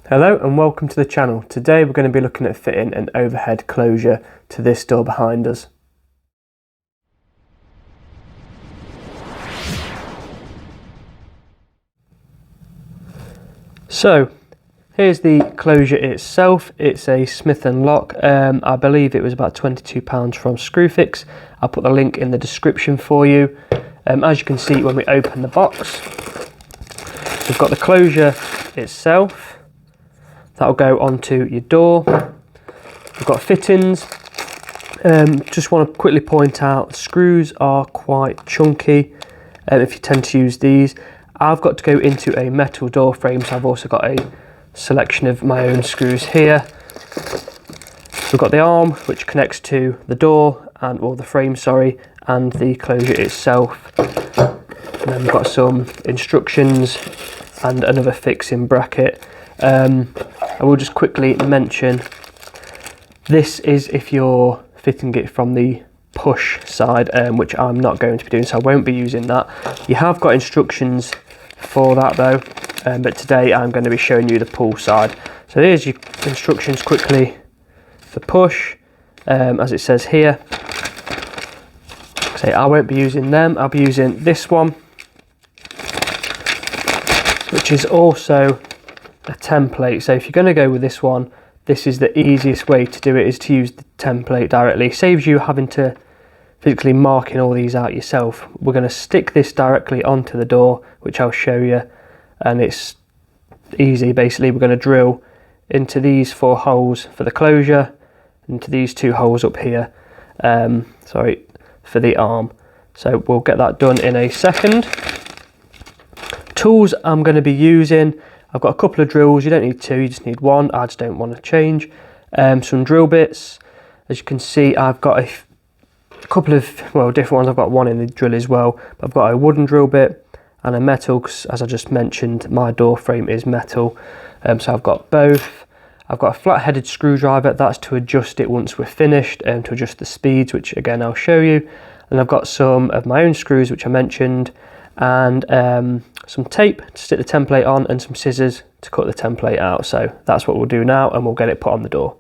Hello and welcome to the channel. Today we're going to be looking at fitting an overhead closure to this door behind us. So here's the closure itself. It's a Smith & Lock. I believe it was about £22 from Screwfix. I'll put the link in the description for you. As you can see when we open the box, we've got the closure itself. That'll go onto your door. We've got fittings. Just want to quickly point out, screws are quite chunky if you tend to use these. I've got to go into a metal door frame, so I've also got a selection of my own screws here. We've got the arm which connects to the door or the frame, sorry, and the closure itself. And then we've got some instructions and another fixing bracket. I will just quickly mention, this is if you're fitting it from the push side, which I'm not going to be doing, so I won't be using that. You have got instructions for that though, but today I'm going to be showing you the pull side. So here's your instructions quickly for push, as it says here. So I won't be using them, I'll be using this one, which is also a template. So if you're going to go with this one, this is the easiest way to do it, is to use the template directly. Saves you having to physically marking all these out yourself. We're going to stick this directly onto the door, which I'll show you, and it's easy. Basically we're going to drill into these 4 holes for the closure, into these 2 holes up here, for the arm. So we'll get that done in a second. Tools I'm going to be using, I've got a couple of drills. You don't need 2, you just need 1. I just don't want to change. Some drill bits. As you can see, I've got a couple of different ones. I've got one in the drill as well, but I've got a wooden drill bit and a metal, because as I just mentioned, my door frame is metal. So I've got both. I've got a flat-headed screwdriver, that's to adjust it once we're finished, to adjust the speeds, which again I'll show you. And I've got some of my own screws, which I mentioned, and some tape to stick the template on, and some scissors to cut the template out. So that's what we'll do now, and we'll get it put on the door.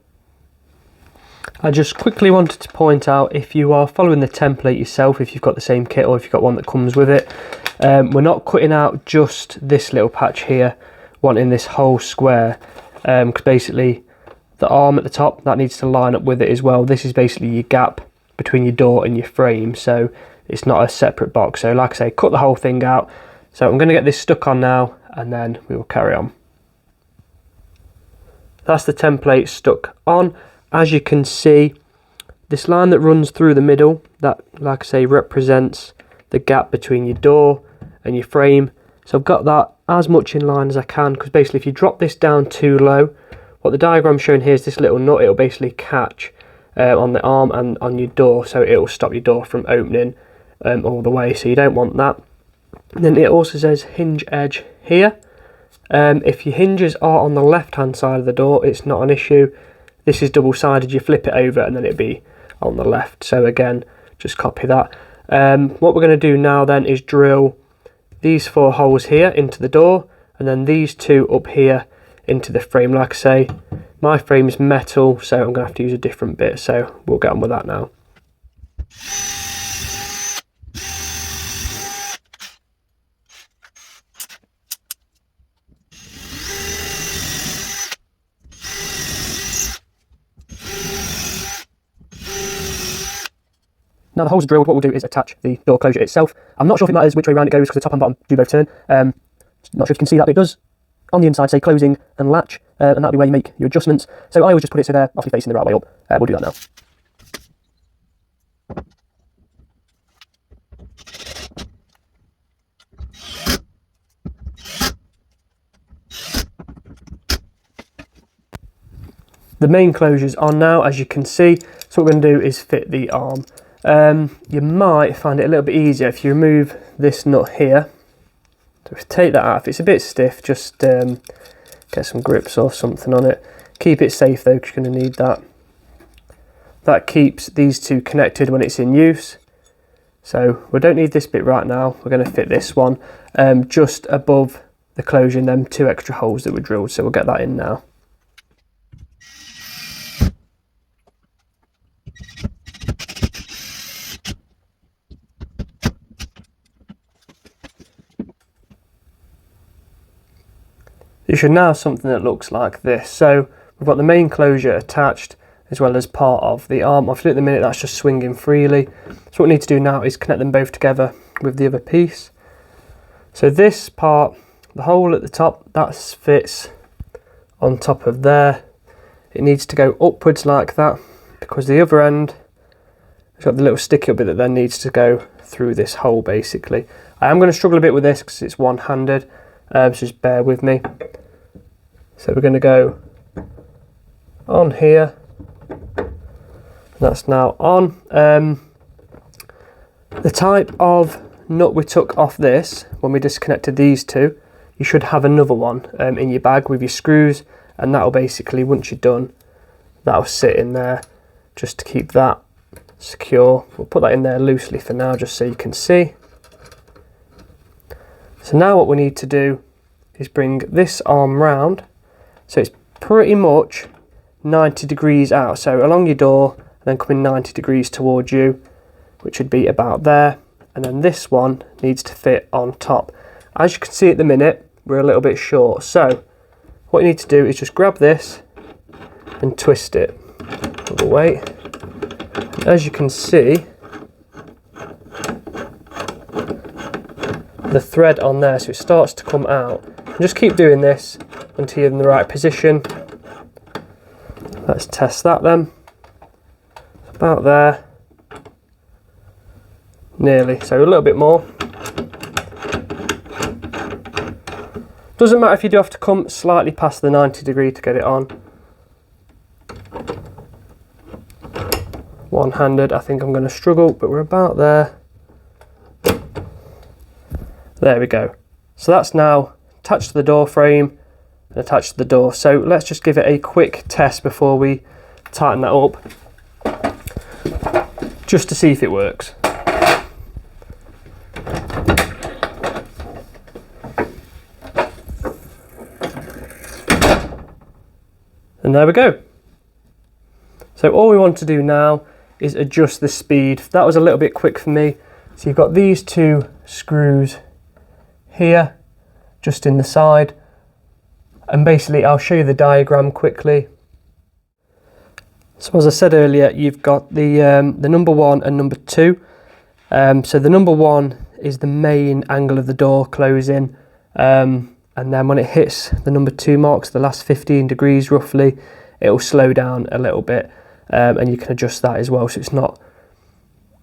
I just quickly wanted to point out, if you are following the template yourself, if you've got the same kit or if you've got one that comes with it, we're not cutting out just this little patch here, wanting this whole square, because basically the arm at the top, that needs to line up with it as well. This is basically your gap between your door and your frame, so it's not a separate box. So like I say, cut the whole thing out. So I'm going to get this stuck on now, and then we will carry on. That's the template stuck on. As you can see, this line that runs through the middle, that, like I say, represents the gap between your door and your frame. So I've got that as much in line as I can, because basically if you drop this down too low, what the diagram's showing here is this little nut, it'll basically catch on the arm and on your door, so it'll stop your door from opening all the way, so you don't want that. And then it also says hinge edge here. If your hinges are on the left hand side of the door, it's not an issue. This is double-sided, you flip it over and then it'll be on the left. So again, just copy that. What we're going to do now then is drill these 4 holes here into the door, and then these 2 up here into the frame. Like I say, my frame's metal, so I'm going to have to use a different bit, so we'll get on with that now. Now the holes are drilled, what we'll do is attach the door closure itself. I'm not sure if it matters which way around it goes, because the top and bottom do both turn. Not sure if you can see that, but it does on the inside say closing and latch, and that'll be where you make your adjustments. So I always just put it so they're obviously facing the right way up. We'll do that now. The main closure's on now, as you can see. So what we're going to do is fit the arm. You might find it a little bit easier if you remove this nut here. So take that out. If it's a bit stiff, just get some grips or something on it. Keep it safe though, because you're going to need that. That keeps these 2 connected when it's in use. So we don't need this bit right now. We're going to fit this one just above the closure in them 2 extra holes that were drilled, so we'll get that in now. You should now have something that looks like this. So we've got the main closure attached as well as part of the arm. Obviously at the minute that's just swinging freely. So what we need to do now is connect them both together with the other piece. So this part, the hole at the top, that fits on top of there. It needs to go upwards like that because the other end has got the little sticky bit that then needs to go through this hole basically. I am going to struggle a bit with this because it's one-handed, so just bear with me. So we're going to go on here. That's now on. The type of nut we took off this when we disconnected these two, you should have another one in your bag with your screws, and that'll basically, once you're done, that'll sit in there just to keep that secure. We'll put that in there loosely for now just so you can see. So now what we need to do is bring this arm round so it's pretty much 90 degrees out, so along your door and then coming 90 degrees towards you, which would be about there, and then this one needs to fit on top. As you can see at the minute, we're a little bit short, so what you need to do is just grab this and twist it all the way. As you can see, the thread on there, so it starts to come out. And just keep doing this until you're in the right position. Let's test that then. About there. Nearly, so a little bit more. Doesn't matter if you do have to come slightly past the 90 degree to get it on. One-handed, I think I'm going to struggle, but we're about there. There we go. So that's now attached to the door frame and attached to the door. So let's just give it a quick test before we tighten that up, just to see if it works. And there we go. So all we want to do now is adjust the speed. That was a little bit quick for me. So you've got these 2 screws here, just in the side, and basically I'll show you the diagram quickly. So as I said earlier, you've got the number 1 and number 2. So the number 1 is the main angle of the door closing, and then when it hits the number 2 marks, the last 15 degrees roughly, it'll slow down a little bit, and you can adjust that as well so it's not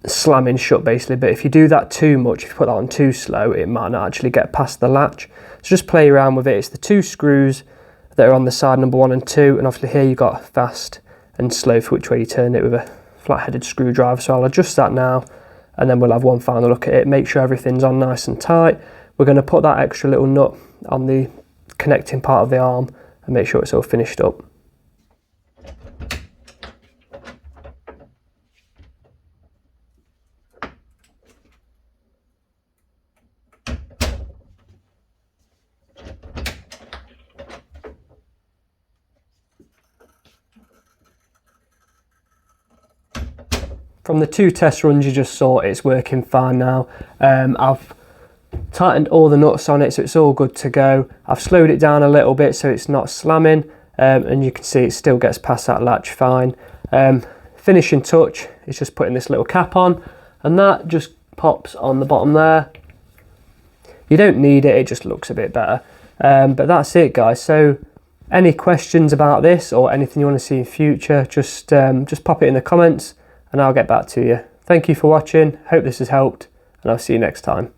slamming shut basically. But if you do that too much, if you put that on too slow, it might not actually get past the latch. So just play around with it. It's the 2 screws that are on the side, number 1 and 2, and obviously here you've got fast and slow for which way you turn it with a flat-headed screwdriver. So I'll adjust that now, and then we'll have one final look at it, make sure everything's on nice and tight. We're going to put that extra little nut on the connecting part of the arm and make sure it's all finished up. From the 2 test runs you just saw, it's working fine now. I've tightened all the nuts on it so it's all good to go. I've slowed it down a little bit so it's not slamming, and you can see it still gets past that latch fine. Finishing touch is just putting this little cap on, and that just pops on the bottom there. You don't need it, it just looks a bit better. But that's it guys. So any questions about this or anything you want to see in future, just pop it in the comments and I'll get back to you. Thank you for watching, hope this has helped, and I'll see you next time.